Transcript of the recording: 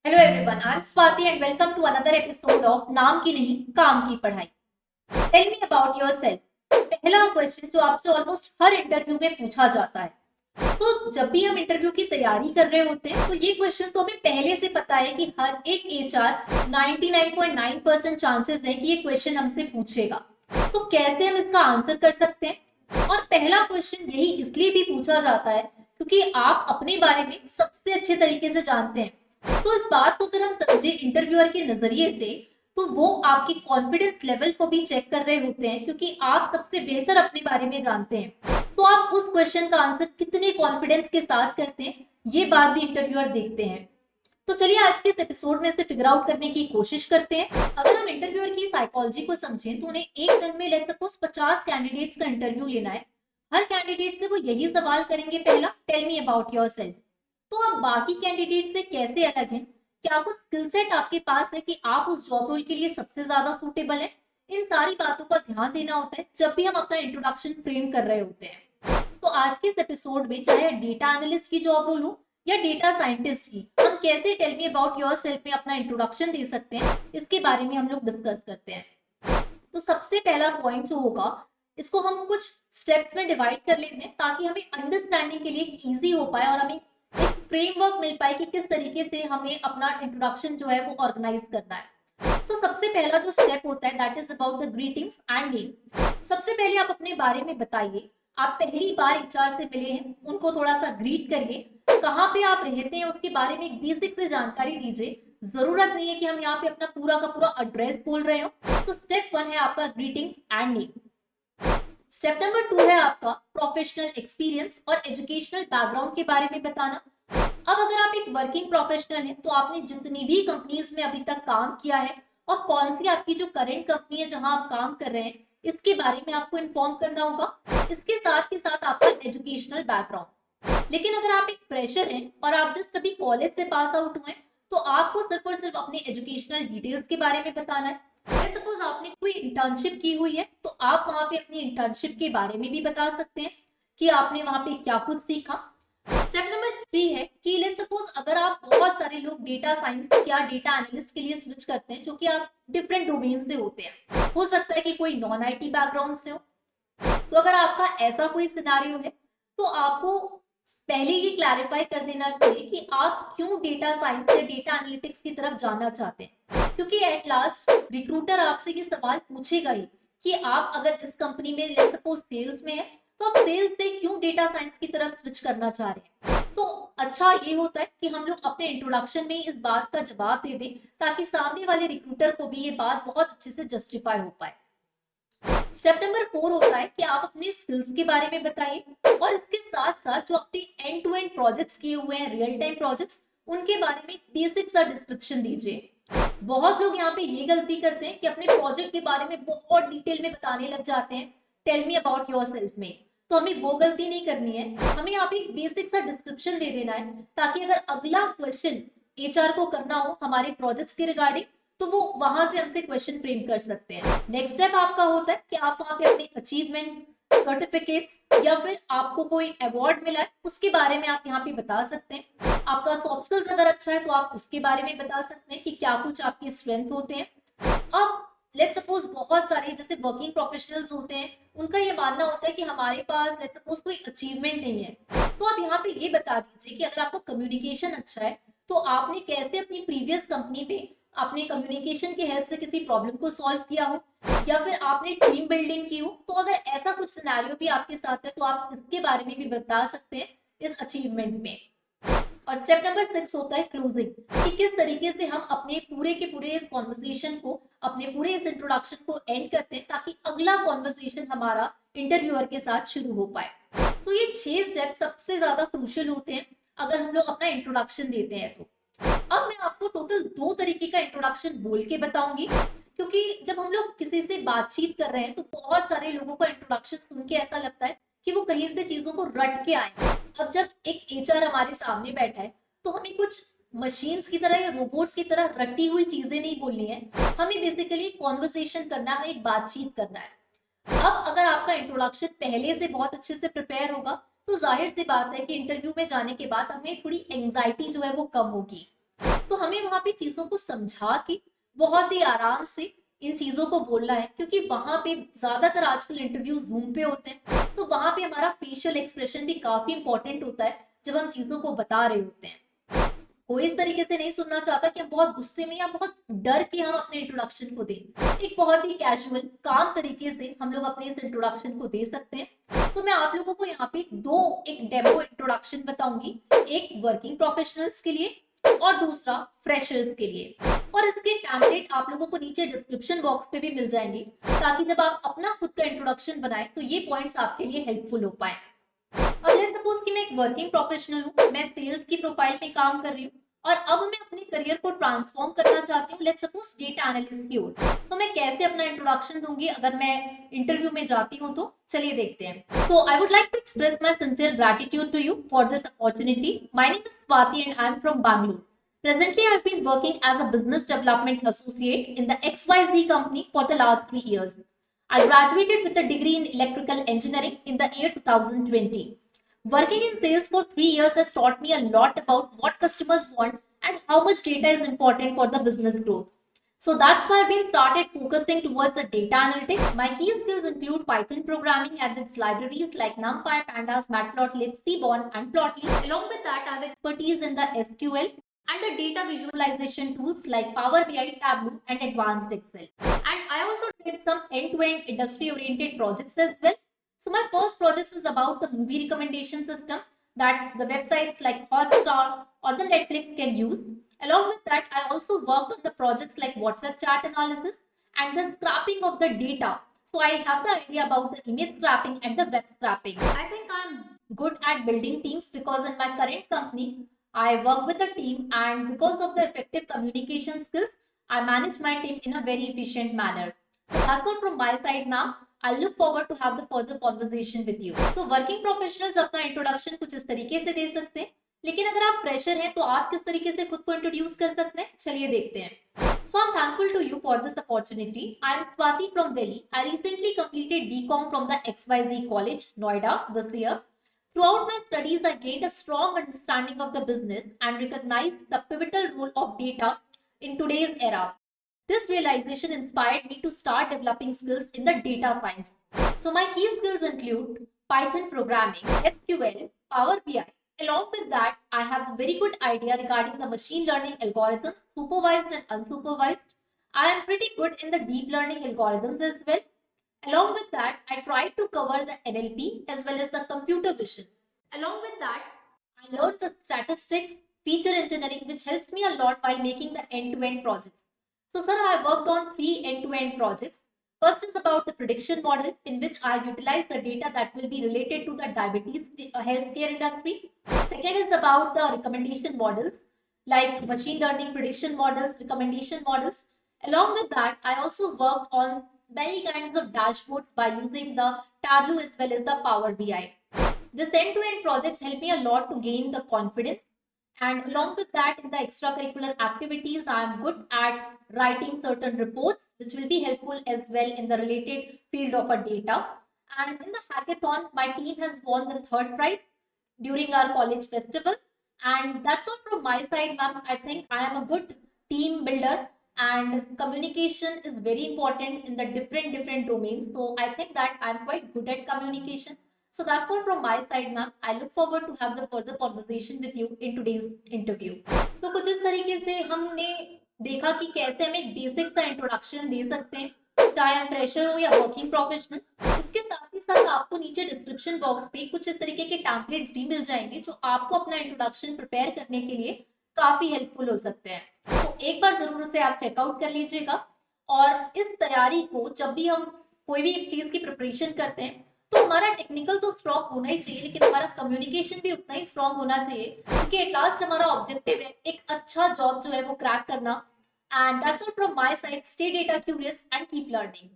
Hello everyone, I am Swati and welcome to another episode of नाम की नहीं काम की पढ़ाई। Tell me about yourself. पहला क्वेश्चन जो आपसे ऑलमोस्ट हर इंटरव्यू में पूछा जाता है। तो जब भी हम इंटरव्यू की तैयारी कर रहे होते हैं तो ये क्वेश्चन तो हमें पहले से पता है कि हर एक एचआर 99.9% चांसेस है कि ये क्वेश्चन हमसे पूछेगा। तो कैसे हम इसका आंसर कर सकते हैं? और पहला क्वेश्चन यही इसलिए भी पूछा जाता है क्योंकि आप अपने बारे में सबसे अच्छे तरीके से जानते हैं। तो इस बात को अगर हम समझे इंटरव्यूअर के नजरिए से, तो वो आपकी कॉन्फिडेंस लेवल को भी चेक कर रहे होते हैं क्योंकि आप सबसे बेहतर अपने बारे में जानते हैं। तो आप उस क्वेश्चन का आंसर कितने कॉन्फिडेंस के साथ करते हैं, ये बात भी इंटरव्यूअर देखते हैं। तो चलिए आज के इस एपिसोड में से फिगर आउट करने की कोशिश करते हैं। अगर हम इंटरव्यूअर की साइकोलॉजी को समझें तो उन्हें एक दिन में लेट्स सपोज 50 कैंडिडेट्स का इंटरव्यू लेना है। हर कैंडिडेट से वो यही सवाल करेंगे, पहला टेल मी अबाउट योरसेल्फ। तो आप बाकी कैंडिडेट से कैसे अलग हैं? क्या कुछ स्किल सेट आपके पास है कि आप उस जॉब रोल के लिए सबसे ज्यादा सूटेबल हैं? इन सारी बातों का ध्यान देना होता है जब भी हम अपना इंट्रोडक्शन फ्रेम कर रहे होते हैं। तो आज के इस एपिसोड में चाहे डेटा एनालिस्ट की जॉब रोल हो या डेटा साइंटिस्ट की, हम कैसे टेल मी अबाउट योरसेल्फ में अपना इंट्रोडक्शन दे सकते हैं, इसके बारे में हम लोग डिस्कस करते हैं। तो सबसे पहला पॉइंट जो होगा, इसको हम कुछ स्टेप्स में डिवाइड कर लेते हैं ताकि हमें अंडरस्टैंडिंग के लिए इजी हो पाए और हमें एक फ्रेमवर्क मिल पाए कि किस तरीके से हमें अपना इंट्रोडक्शन जो है वो ऑर्गेनाइज करना है। सो सबसे पहला जो स्टेप होता है that is about the greetings and name. सबसे पहले आप अपने बारे में बताइए। आप पहली बार एचआर से मिले हैं, उनको थोड़ा सा ग्रीट करिए। कहाँ पे आप रहते हैं उसके बारे में एक बेसिक से जानकारी दीजिए। जरूरत नहीं है कि हम यहाँ पे अपना पूरा का पूरा एड्रेस बोल रहे हो। तो स्टेप 1 है आपका greetings and name. Step number 2 है आपका प्रोफेशनल एक्सपीरियंस और एजुकेशनल बैकग्राउंड के बारे में बताना। अब अगर आप एक वर्किंग प्रोफेशनल हैं तो आपने जितनी भी कंपनीज में अभी तक काम किया है और कौन सी आपकी जो करंट कंपनी है जहां आप काम कर रहे हैं, इसके बारे में आपको इन्फॉर्म करना होगा। इसके साथ के साथ आपका एजुकेशनल बैकग्राउंड। लेकिन अगर आप एक फ्रेशर हैं और आप जस्ट अभी कॉलेज से पास आउट हुए हैं, तो आपको सिर्फ और सिर्फ अपने एजुकेशनल डिटेल्स के बारे में बताना है। सपोज आपने कोई इंटर्नशिप की हुई है तो आप वहां पे अपनी इंटर्नशिप के बारे में भी बता सकते हैं कि आपने वहां पे क्या कुछ सीखा। स्टेप नंबर 3 है कि लेट्स सपोज अगर आप बहुत सारे लोग डेटा साइंस या डेटा एनालिस्ट के लिए स्विच करते हैं जो कि आप डिफरेंट डोमेन से होते हैं, हो सकता है कि कोई नॉन आईटी बैकग्राउंड से हो। तो अगर आपका ऐसा कोई सिनारियो है तो आपको पहले ये क्लैरिफाई कर देना चाहिए कि आप क्यों डेटा साइंस या डेटा एनालिटिक्स की तरफ जाना चाहते हैं, क्योंकि एट लास्ट रिक्रूटर आपसे ये सवाल पूछेगा ही कि आप अगर इस कंपनी में लेट्स सपोज सेल्स में है तो आप सेल्स से क्यों डेटा साइंस की तरफ स्विच करना चाह रहे हैं। तो अच्छा ये होता है कि हम लोग अपने इंट्रोडक्शन में ही इस बात का जवाब दे दें ताकि सामने वाले रिक्रूटर को भी ये बात बहुत अच्छे से जस्टिफाई हो पाए। स्टेप नंबर 4 होता है कि आप अपने स्किल्स के बारे में बताइए और इसके साथ साथ जो अपने एंड टू एंड प्रोजेक्ट्स किए हुए हैं, रियल टाइम प्रोजेक्ट्स, उनके बारे में बेसिक सा डिस्क्रिप्शन दीजिए। बहुत लोग यहाँ पे ये गलती करते हैं कि अपने प्रोजेक्ट के बारे में बहुत डिटेल में बताने लग जाते हैं टेल मी अबाउट योरसेल्फ में। तो हमें वो गलती नहीं करनी है, हमें यहाँ पे एक बेसिक सा डिस्क्रिप्शन दे देना है ताकि अगर अगला क्वेश्चन एचआर को करना हो हमारे प्रोजेक्ट्स के रिगार्डिंग तो वो वहां से हमसे क्वेश्चन फ्रेम कर सकते हैं। नेक्स्ट स्टेप आपका होता है कि आप वहां पे अपने अचीवमेंट्स, सर्टिफिकेट्स या फिर आपको कोई अवार्ड मिला है उसके बारे में आप यहाँ पे बता सकते हैं। आपका सॉफ्ट स्किल्स अगर अच्छा है तो आप उसके बारे में बता सकते हैं कि क्या कुछ आपके स्ट्रेंथ होते हैं। अब लेट्स सपोज बहुत सारे जैसे वर्किंग प्रोफेशनल्स होते हैं, उनका ये मानना होता है कि हमारे पास लेट्स सपोज कोई अचीवमेंट नहीं है। तो आप यहाँ पे ये बता दीजिए कि अगर आपका कम्युनिकेशन अच्छा है तो आपने कैसे अपनी प्रीवियस कंपनी पे आपने कम्युनिकेशन की हेल्प से किसी प्रॉब्लम को सॉल्व किया हो या फिर आपने टीम बिल्डिंग की हो। तो अगर ऐसा कुछ सिनेरियो भी आपके साथ है तो आप इसके बारे में भी बता सकते हैं इस अचीवमेंट में। और स्टेप नंबर 6 होता है क्लोजिंग, कि किस तरीके से हम अपने पूरे के पूरे इस कॉन्वर्सेशन को, अपने पूरे इस इंट्रोडक्शन को एंड करते हैं ताकि अगला कॉन्वर्सेशन हमारा इंटरव्यूअर के साथ शुरू हो पाए। तो ये 6 स्टेप सबसे ज्यादा क्रूशियल होते हैं अगर हम लोग अपना इंट्रोडक्शन देते हैं। तो अब मैं आपको टोटल 2 तरीके का इंट्रोडक्शन बोल के बताऊंगी, क्योंकि जब हम लोग किसी से बातचीत कर रहे हैं तो बहुत सारे लोगों का इंट्रोडक्शन सुन के ऐसा लगता है कि वो कहीं से चीजों को रट के आए। अब जब एक एचआर हमारे सामने बैठा है तो हमें कुछ मशीन्स की तरह या रोबोट्स की तरह रटी हुई चीजें नहीं बोलनी है, हमें बेसिकली कॉन्वर्सेशन करना है, एक बातचीत करना है। अब अगर आपका इंट्रोडक्शन पहले से बहुत अच्छे से प्रिपेयर होगा तो जाहिर सी बात है कि इंटरव्यू में जाने के बाद हमें थोड़ी एंजाइटी जो है वो कम होगी। तो हमें वहां पे चीजों को समझा के बहुत ही आराम से इन चीजों को बोलना है, क्योंकि वहां पे ज्यादातर आजकल इंटरव्यू जूम पे होते हैं, तो वहां पे हमारा फेशियल एक्सप्रेशन भी काफी इंपॉर्टेंट होता है जब हम चीजों को बता रहे होते हैं। कोई इस तरीके से नहीं सुनना चाहता कि हम बहुत गुस्से में या बहुत डर के हम अपने इंट्रोडक्शन को दें। एक बहुत ही कैजुअल काम तरीके से हम लोग अपने इस इंट्रोडक्शन को दे सकते हैं। तो मैं आप लोगों को यहाँ पे एक डेमो इंट्रोडक्शन बताऊंगी, एक वर्किंग प्रोफेशनल्स के लिए और दूसरा फ्रेशर्स के लिए, और इसके टेम्पलेट आप लोगों को नीचे डिस्क्रिप्शन बॉक्स पे भी मिल जाएंगे, ताकि जब आप अपना खुद का इंट्रोडक्शन बनाए तो ये पॉइंट्स आपके लिए हेल्पफुल हो पाए। अब लेट्स सपोज कि मैं एक वर्किंग प्रोफेशनल हूँ, मैं सेल्स की प्रोफाइल पे काम कर रही हूँ और अब मैं अपने करियर को ट्रांसफॉर्म करना चाहती हूँ, लेट्स सपोज डेटा एनालिस्ट की ओर। तो मैं कैसे अपना इंट्रोडक्शन दूंगी अगर मैं इंटरव्यू में जाती हूँ? तो चलिए देखते हैं। So I would like to express my sincere gratitude to you for this opportunity. My name is Swati and I am from Bangalore. Presently, I have been working as a business development associate in the XYZ company for the last 3 years. I graduated with a degree in electrical engineering in the year 2020. Working in sales for 3 years has taught me a lot about what customers want and how much data is important for the business growth. So that's why I've been started focusing towards the data analytics. My key skills include Python programming and its libraries like NumPy, Pandas, Matplotlib, Seaborn, and Plotly. Along with that, I have expertise in the SQL and the data visualization tools like Power BI, Tableau, and Advanced Excel. And I also did some end-to-end industry-oriented projects as well. So my first project is about the movie recommendation system that the websites like Hotstar or the Netflix can use. Along with that, I also worked on the projects like WhatsApp chat analysis and the scrapping of the data. So I have the idea about the image scrapping and the web scrapping. I think I'm good at building teams because in my current company, I work with a team, and because of the effective communication skills, I manage my team in a very efficient manner. So that's all from my side, ma'am. I look forward to have the further conversation with you. तो working professionals अपना introduction कुछ इस तरीके से दे सकते हैं, लेकिन अगर आप फ्रेशर हैं तो आप किस तरीके से खुद को इंट्रोड्यूस कर सकते हैं, चलिए देखते हैं। So I'm thankful to you for this opportunity. I am Swati from Delhi. I recently completed BCom from the XYZ College, Noida, this year. Throughout my studies, I gained a strong understanding of the business and recognized the pivotal role of data in today's era. This realization inspired me to start developing skills in the data science. So my key skills include Python programming, SQL, Power BI. Along with that, I have a very good idea regarding the machine learning algorithms, supervised and unsupervised. I am pretty good in the deep learning algorithms as well. Along with that, I tried to cover the NLP as well as the computer vision. Along with that, I learned the statistics, feature engineering, which helps me a lot while making the end-to-end projects. So, sir, I worked on 3 end-to-end projects. First is about the prediction model, in which I utilize the data that will be related to the diabetes healthcare industry. Second is about the recommendation models, like machine learning prediction models, recommendation models. Along with that, I also worked on many kinds of dashboards by using the Tableau as well as the Power BI. This end-to-end projects help me a lot to gain the confidence. And along with that, in the extracurricular activities, I am good at writing certain reports, which will be helpful as well in the related field of our data. And in the hackathon, my team has won the 3rd prize during our college festival. And that's all from my side, ma'am. I think I am a good team builder, and communication is very important in the different domains. So I think that I'm quite good at communication. So that's all from my side, ma'am. I look forward to have the further conversation with you in today's interview. तो कुछ इस तरीके से हमने देखा कि कैसे हम एक बेसिक सा इंट्रोडक्शन दे सकते हैं, चाहे हम फ्रेशर हो या वर्किंग प्रोफेशनल। इसके साथ ही साथ आपको नीचे डिस्क्रिप्शन बॉक्स पे कुछ इस तरीके के टेम्पलेट्स भी मिल जाएंगे, जो आपको अपना इंट्रोडक्शन प्रिपेयर करने के लिए काफी हेल्पफुल हो सकते हैं। तो एक बार जरूर से आप चेकआउट कर लीजिएगा। और इस तैयारी को जब भी हम कोई भी एक चीज की प्रिपरेशन करते हैं, तो हमारा टेक्निकल तो स्ट्रॉन्ग होना ही चाहिए, लेकिन हमारा कम्युनिकेशन भी उतना ही स्ट्रॉन्ग होना चाहिए, क्योंकि एट लास्ट हमारा ऑब्जेक्टिव है एक अच्छा जॉब जो है वो क्रैक करना। And that's all from my side. Stay data curious and keep learning.